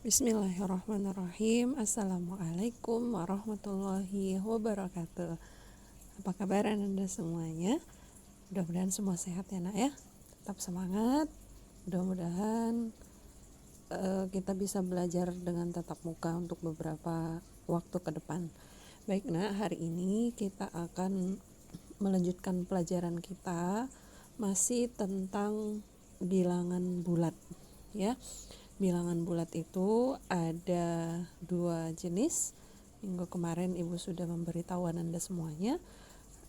Bismillahirrahmanirrahim. Assalamualaikum warahmatullahi wabarakatuh. Apa kabar Anda semuanya? Mudah-mudahan semua sehat ya nak ya. Tetap semangat. Mudah-mudahan kita bisa belajar dengan tatap muka untuk beberapa waktu ke depan. Baik nak, hari ini kita akan melanjutkan pelajaran kita masih tentang bilangan bulat ya. Bilangan bulat itu ada 2 jenis. Minggu kemarin Ibu sudah memberitahu Anda semuanya.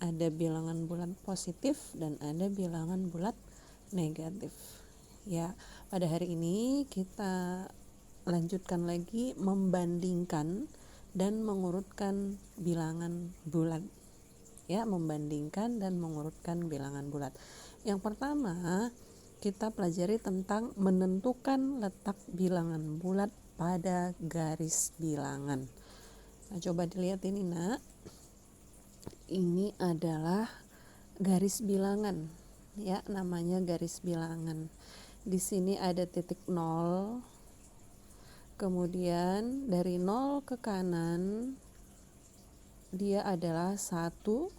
Ada bilangan bulat positif dan ada bilangan bulat negatif. Ya, pada hari ini kita lanjutkan lagi membandingkan dan mengurutkan bilangan bulat. Ya, membandingkan dan mengurutkan bilangan bulat. Yang pertama, kita pelajari tentang menentukan letak bilangan bulat pada garis bilangan. Nah, coba dilihat ini nak. Ini adalah garis bilangan, ya, namanya garis bilangan. Di sini ada titik 0. Kemudian dari 0 ke kanan dia adalah 1, 2,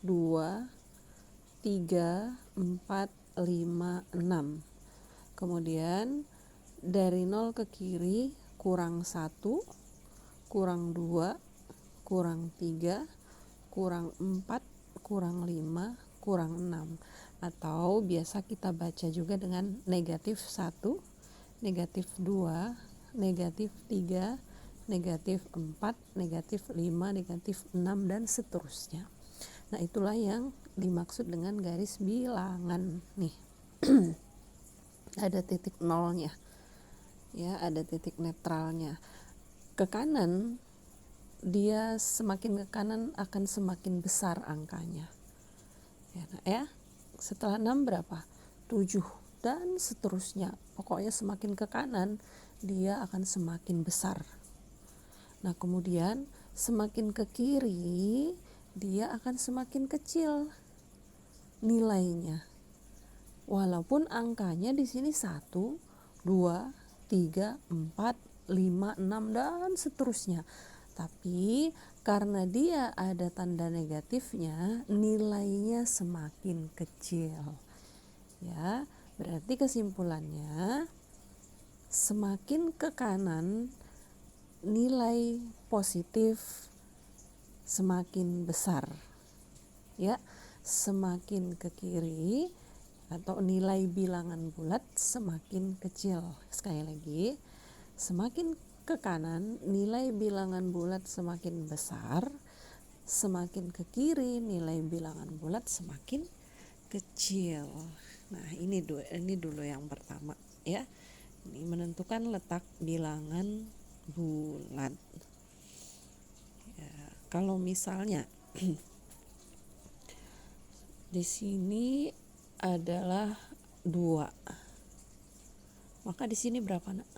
3, 4, 5, 6. Kemudian dari 0 ke kiri kurang 1, kurang 2, kurang 3, kurang 4, kurang 5, kurang 6. Atau biasa kita baca juga dengan negatif 1, negatif 2, negatif 3, negatif 4, negatif 5, negatif 6, dan seterusnya. Nah, itulah yang dimaksud dengan garis bilangan nih. Ada titik nolnya, ya, ada titik netralnya. Ke kanan, dia semakin ke kanan akan semakin besar angkanya. Ya, nah, ya. Setelah 6 berapa? 7 dan seterusnya. Pokoknya semakin ke kanan dia akan semakin besar. Nah, kemudian semakin ke kiri dia akan semakin kecil nilainya. Walaupun angkanya di sini 1, 2, 3, 4, 5, 6 dan seterusnya. Tapi karena dia ada tanda negatifnya, nilainya semakin kecil. Ya, berarti kesimpulannya semakin ke kanan nilai positif semakin besar, ya. Semakin ke kiri atau nilai bilangan bulat semakin kecil. Sekali lagi, semakin ke kanan nilai bilangan bulat semakin besar, semakin ke kiri nilai bilangan bulat semakin kecil. Nah, ini dulu yang pertama, ya. Ini menentukan letak bilangan bulat. Kalau misalnya di sini adalah 2, maka di sini berapa nak?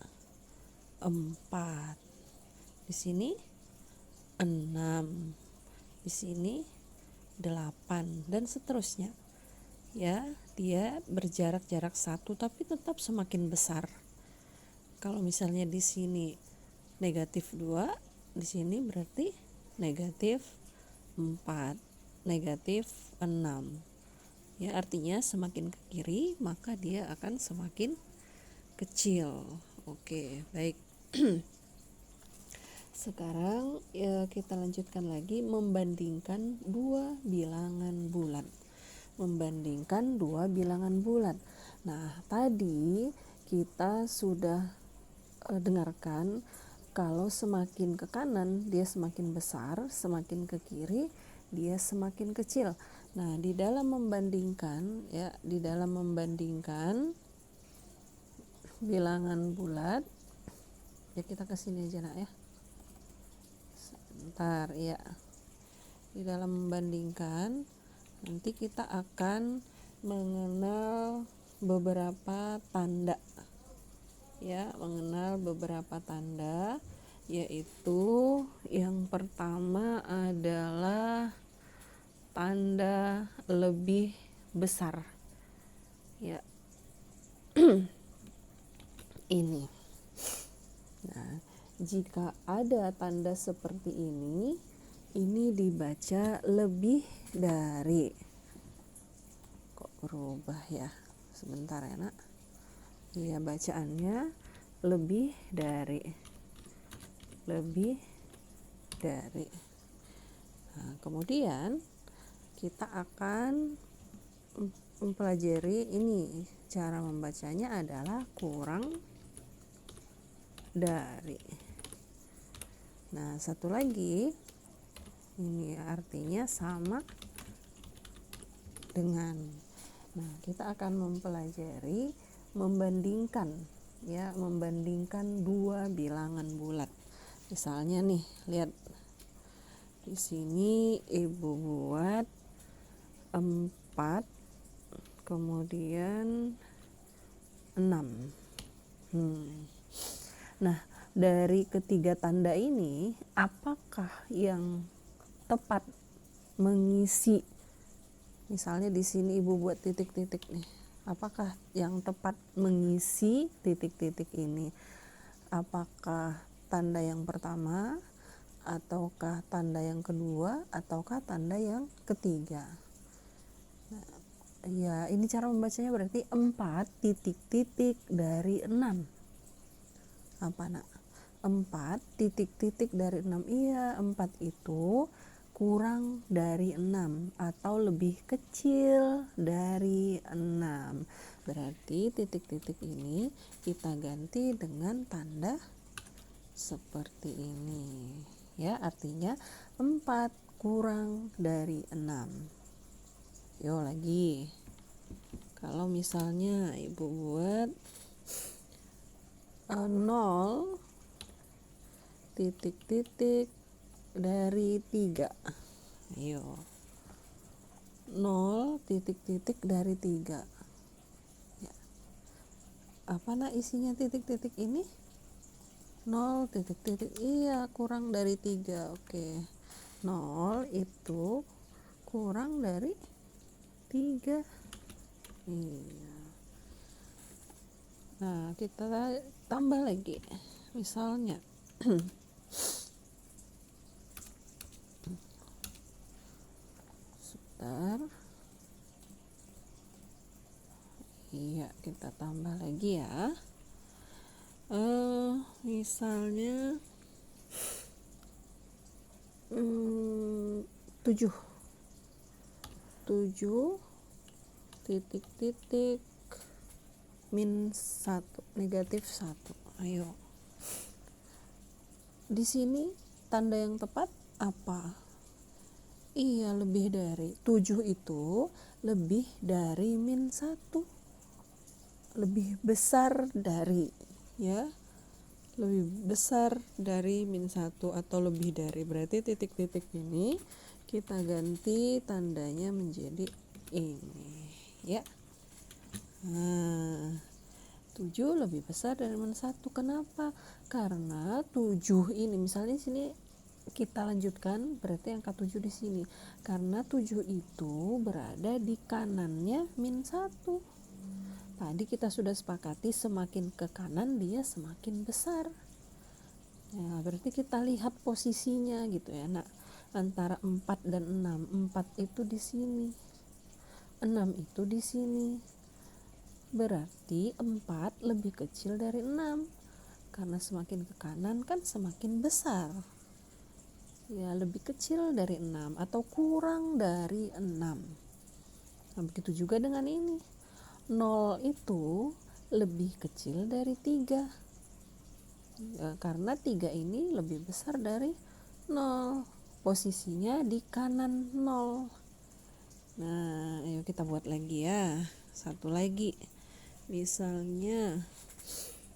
4. Di sini 6. Di sini 8 dan seterusnya. Ya, dia berjarak-jarak 1 tapi tetap semakin besar. Kalau misalnya di sini negatif 2, di sini berarti negatif 4, negatif 6. Ya, artinya semakin ke kiri maka dia akan semakin kecil. Oke, baik. Sekarang ya, kita lanjutkan lagi membandingkan 2 bilangan bulat. Membandingkan 2 bilangan bulat. Nah, tadi kita sudah dengarkan kalau semakin ke kanan dia semakin besar, semakin ke kiri dia semakin kecil. Nah, di dalam membandingkan bilangan bulat, ya kita ke sini aja nak ya. Sebentar ya. Di dalam membandingkan nanti kita akan mengenal beberapa tanda. Ya, mengenal beberapa tanda, yaitu yang pertama adalah tanda lebih besar. Ya. Ini. Nah, jika ada tanda seperti ini dibaca lebih dari. Kok berubah ya? Sebentar ya nak. Iya, bacaannya lebih dari. Lebih dari. Nah, kemudian kita akan mempelajari ini. Cara membacanya adalah kurang dari. Nah, satu lagi, ini artinya sama dengan. Nah, kita akan mempelajari membandingkan, ya, membandingkan dua bilangan bulat. Misalnya nih, lihat di sini ibu buat 4, kemudian 6. Nah, dari ketiga tanda ini, apakah yang tepat mengisi? Misalnya di sini ibu buat titik-titik nih. Apakah yang tepat mengisi titik-titik ini? Apakah tanda yang pertama, ataukah tanda yang kedua, ataukah tanda yang ketiga? Nah, ya, ini cara membacanya berarti 4 titik-titik dari 6. Apa nak? 4 titik-titik dari 6. Iya, 4 itu kurang dari 6 atau lebih kecil dari 6. Berarti titik-titik ini kita ganti dengan tanda seperti ini. Ya, artinya 4 kurang dari 6. Yo lagi. Kalau misalnya ibu buat 0 titik-titik dari 3. Ayo. 0 titik-titik dari 3. Ya. Apa nak isinya titik-titik ini? 0 titik-titik. Iya, kurang dari 3. Oke. 0 itu kurang dari 3. Iya. Nah, kita tambah lagi. Misalnya sebentar. Iya, kita tambah lagi ya. Misalnya 7 titik-titik min 1, negatif 1. Ayo. Di sini tanda yang tepat apa? Iya, lebih dari. 7 itu lebih dari min 1. Lebih besar dari, ya. Lebih besar dari min 1 atau lebih dari. Berarti titik-titik ini kita ganti tandanya menjadi ini, ya. Nah, 7 lebih besar dari min 1. Kenapa? Karena 7 ini, misalnya di sini kita lanjutkan, berarti angka 7 di sini. Karena 7 itu berada di kanannya min 1. Tadi kita sudah sepakati semakin ke kanan dia semakin besar. Nah, berarti kita lihat posisinya gitu ya, nak. Antara 4 dan 6. 4 itu di sini. 6 itu di sini. Berarti 4 lebih kecil dari 6. Karena semakin ke kanan kan semakin besar. Ya, lebih kecil dari 6 atau kurang dari 6. Nah, begitu juga dengan ini. 0 itu lebih kecil dari 3. Ya, karena 3 ini lebih besar dari 0. Posisinya di kanan 0. Nah, ayo kita buat lagi ya. Satu lagi. Misalnya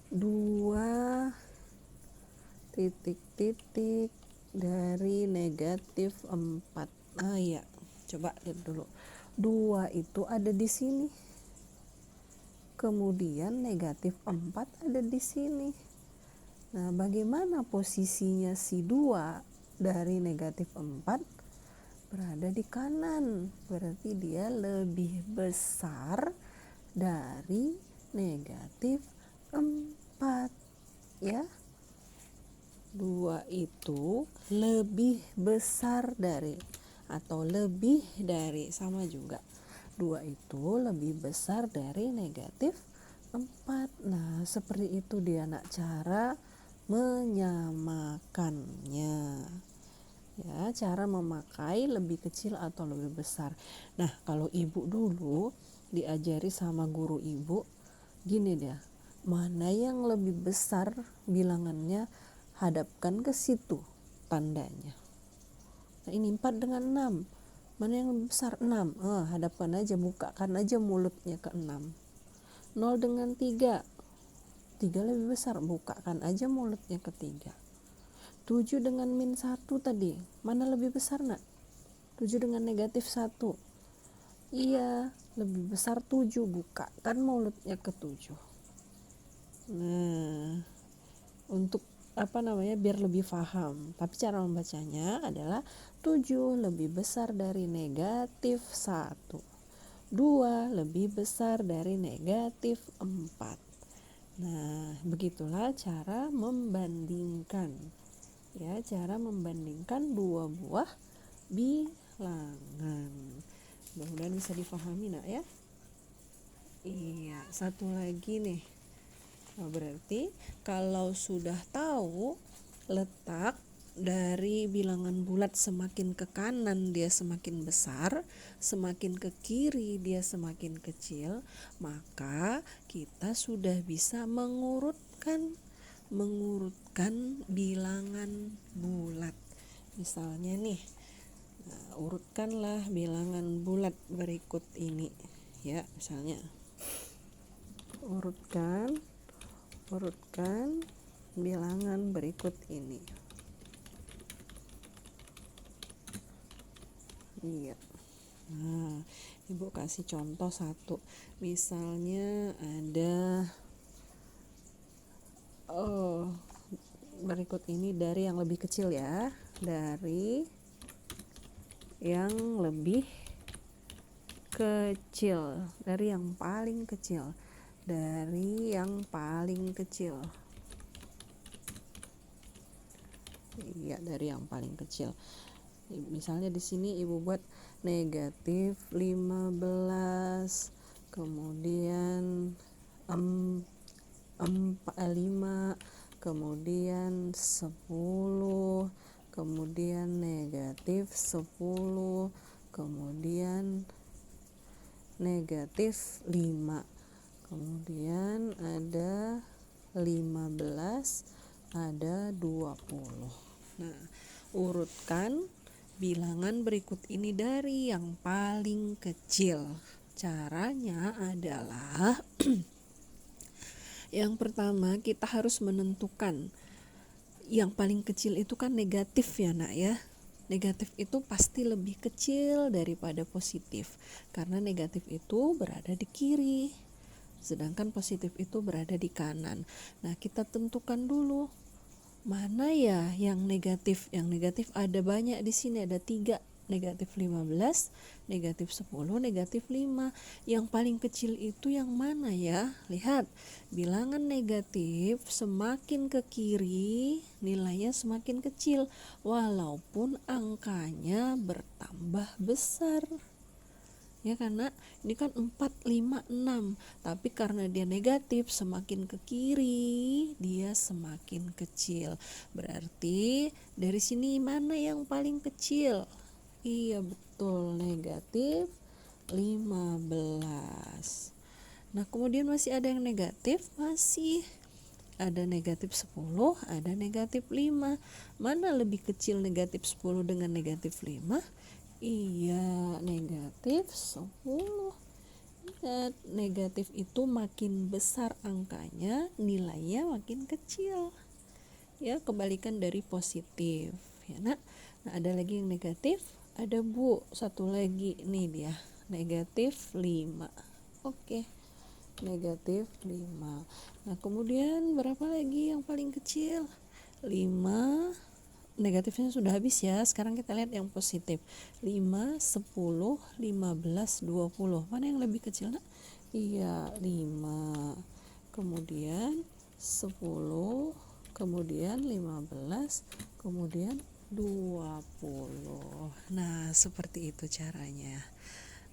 2 titik-titik dari negatif 4. Ya, coba lihat dulu. 2 itu ada di sini. Kemudian negatif 4 ada di sini. Nah, bagaimana posisinya si 2 dari negatif 4? Berada di kanan. Berarti dia lebih besar dari negatif 4. Ya. 2 itu lebih besar dari atau lebih dari, sama juga. 2 itu lebih besar dari negatif 4. Nah, seperti itu dia nak cara menyamakannya. Ya, cara memakai lebih kecil atau lebih besar. Nah, kalau ibu dulu diajari sama guru ibu, gini dia, mana yang lebih besar bilangannya, hadapkan ke situ tandanya. Nah, ini 4 dengan 6, mana yang lebih besar? 6. Hadapkan aja, bukakan aja mulutnya ke 6. 0 dengan 3, 3 lebih besar, bukakan aja mulutnya ke 3. 7 dengan min 1 tadi, mana lebih besar nak? 7 dengan negatif 1, iya lebih besar 7, bukakan mulutnya ke 7. Nah, untuk biar lebih paham, tapi cara membacanya adalah 7 lebih besar dari negatif 1, 2 lebih besar dari negatif 4. Nah, begitulah cara membandingkan, ya, cara membandingkan dua buah bilangan. Mudah-mudahan bisa dipahami nak ya. Iya, satu lagi nih. Nah, berarti kalau sudah tahu letak dari bilangan bulat, semakin ke kanan dia semakin besar, semakin ke kiri dia semakin kecil, maka kita sudah bisa mengurutkan bilangan bulat. Misalnya nih, urutkanlah bilangan bulat berikut ini, ya. Misalnya urutkan bilangan berikut ini. Iya. Nah, ibu kasih contoh satu. Misalnya ada berikut ini dari yang lebih kecil ya. Dari yang lebih kecil, dari yang paling kecil. Dari yang paling kecil. Iya, dari yang paling kecil. Misalnya di sini ibu buat negatif 15, kemudian 5, kemudian 10, kemudian negatif 10, kemudian negatif 5, kemudian ada 15, ada 20. Nah, urutkan bilangan berikut ini dari yang paling kecil. Caranya adalah yang pertama kita harus menentukan yang paling kecil itu kan negatif ya nak ya. Negatif itu pasti lebih kecil daripada positif, karena negatif itu berada di kiri, sedangkan positif itu berada di kanan. Nah, kita tentukan dulu mana ya yang negatif. Yang negatif ada banyak di sini, ada 3, negatif 15, negatif 10, negatif 5. Yang paling kecil itu yang mana ya? Lihat, bilangan negatif semakin ke kiri nilainya semakin kecil, walaupun angkanya bertambah besar. Ya, karena ini kan 4, 5, 6, tapi karena dia negatif semakin ke kiri dia semakin kecil. Berarti dari sini mana yang paling kecil? Iya betul, negatif 15. Nah, kemudian masih ada yang negatif, masih ada negatif 10, ada negatif 5. Mana lebih kecil negatif 10 dengan negatif 5? Iya, negatif 10. Negatif itu makin besar angkanya, nilainya makin kecil. Ya, kebalikan dari positif. Ya, nak. Nah, ada lagi yang negatif. Ada Bu, satu lagi nih dia, negatif 5. Oke. Negatif 5. Nah, kemudian berapa lagi yang paling kecil? 5. Negatifnya sudah habis ya. Sekarang kita lihat yang positif. 5, 10, 15, 20. Mana yang lebih kecil nak? Iya, 5. Kemudian 10, kemudian 15, kemudian 20. Nah, seperti itu caranya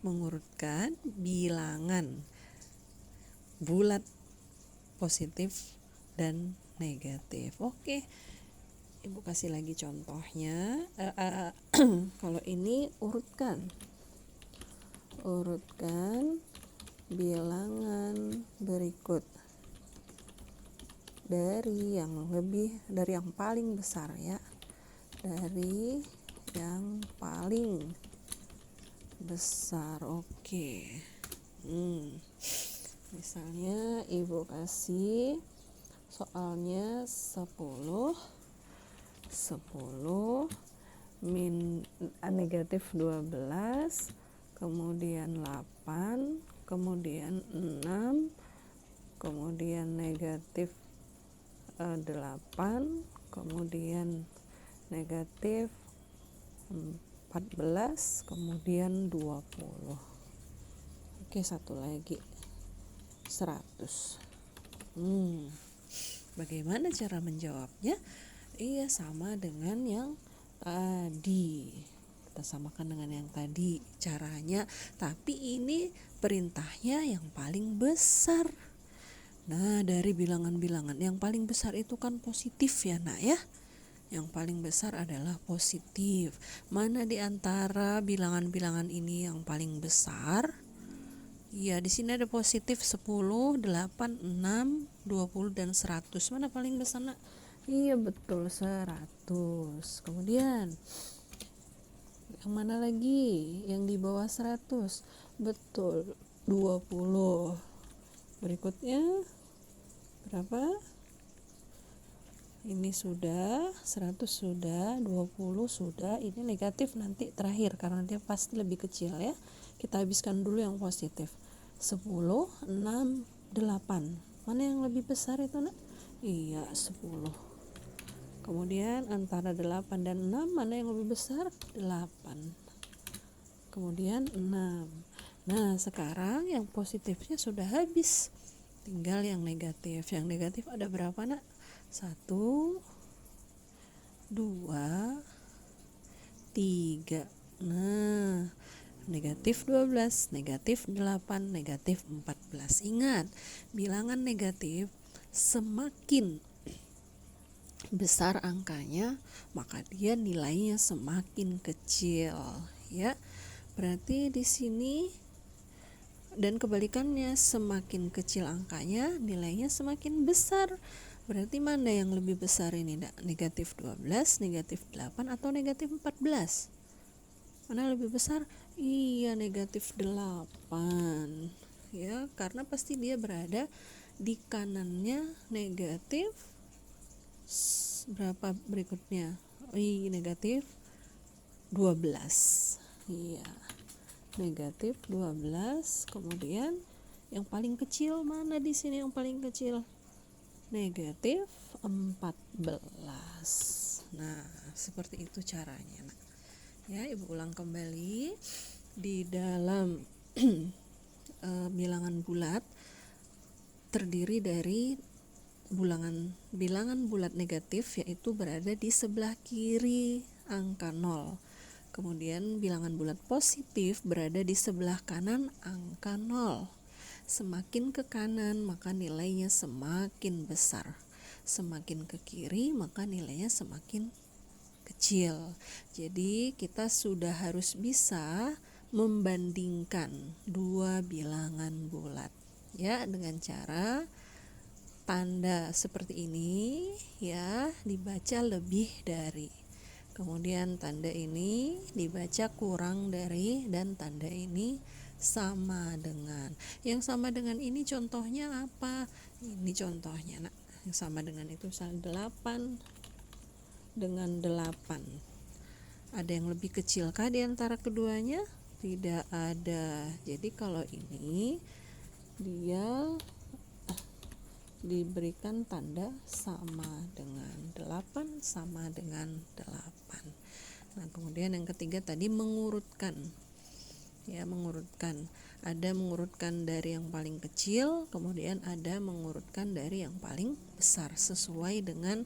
mengurutkan bilangan bulat positif dan negatif. Oke, Ibu kasih lagi contohnya. Kalau ini urutkan bilangan berikut dari yang paling besar ya, dari yang paling besar. Oke. Misalnya Ibu kasih soalnya 10 negatif 12, kemudian 8, kemudian 6, kemudian negatif 8, kemudian negatif 14, kemudian 20. Oke, satu lagi 100. Bagaimana cara menjawabnya? Iya, sama dengan yang tadi. Kita samakan dengan yang tadi caranya, tapi ini perintahnya yang paling besar. Nah, dari bilangan-bilangan yang paling besar itu kan positif ya, Nak ya. Yang paling besar adalah positif. Mana di antara bilangan-bilangan ini yang paling besar? Ya, di sini ada positif 10, 8, 6, 20 dan 100. Mana paling besar, Nak? Iya, betul, 100. Kemudian yang mana lagi? Yang di bawah 100. Betul, 20. Berikutnya berapa? Ini sudah 100, sudah 20, sudah. Ini negatif nanti terakhir karena dia pasti lebih kecil ya. Kita habiskan dulu yang positif. 10, 6, 8. Mana yang lebih besar itu, Nak? Iya, 10. Kemudian antara 8 dan 6 mana yang lebih besar? 8. Kemudian 6. Nah, sekarang yang positifnya sudah habis. Tinggal yang negatif. Yang negatif ada berapa, Nak? 1, 2, 3. Nah, negatif 12, negatif 8, negatif 14. Ingat, bilangan negatif semakin besar angkanya, maka dia nilainya semakin kecil, ya. Berarti di sini dan kebalikannya, semakin kecil angkanya, nilainya semakin besar. Berarti mana yang lebih besar ini, negatif 12, negatif 8 atau negatif 14? Mana lebih besar? Iya, negatif 8. Ya, karena pasti dia berada di kanannya negatif berapa berikutnya? Iya, negatif 12. Iya. Negatif 12. Kemudian yang paling kecil mana di sini yang paling kecil? Negatif 14. Nah, seperti itu caranya, Nak. Ya, Ibu ulang kembali. Di dalam bilangan bulat terdiri dari bilangan bulat negatif, yaitu berada di sebelah kiri angka 0. Kemudian bilangan bulat positif berada di sebelah kanan angka 0. Semakin ke kanan maka nilainya semakin besar. Semakin ke kiri maka nilainya semakin kecil. Jadi kita sudah harus bisa membandingkan dua bilangan bulat ya, dengan cara tanda seperti ini ya, dibaca lebih dari, kemudian tanda ini dibaca kurang dari, dan tanda ini sama dengan. Yang sama dengan ini contohnya apa? Ini contohnya, Nak. Yang sama dengan itu misalnya 8 dengan 8. Ada yang lebih kecilkah di antara keduanya? Tidak ada. Jadi kalau ini dia diberikan tanda sama dengan 8, sama dengan 8. Nah, kemudian yang ketiga tadi mengurutkan. ya, mengurutkan. Ada mengurutkan dari yang paling kecil, kemudian ada mengurutkan dari yang paling besar sesuai dengan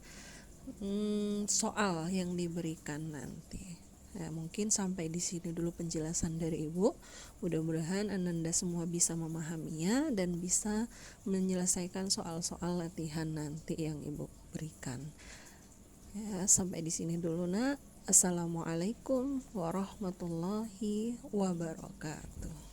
soal yang diberikan nanti. Ya, mungkin sampai di sini dulu penjelasan dari Ibu. Mudah-mudahan Ananda semua bisa memahaminya dan bisa menyelesaikan soal-soal latihan nanti yang Ibu berikan. Ya, sampai di sini dulu, Nak. Assalamualaikum warahmatullahi wabarakatuh.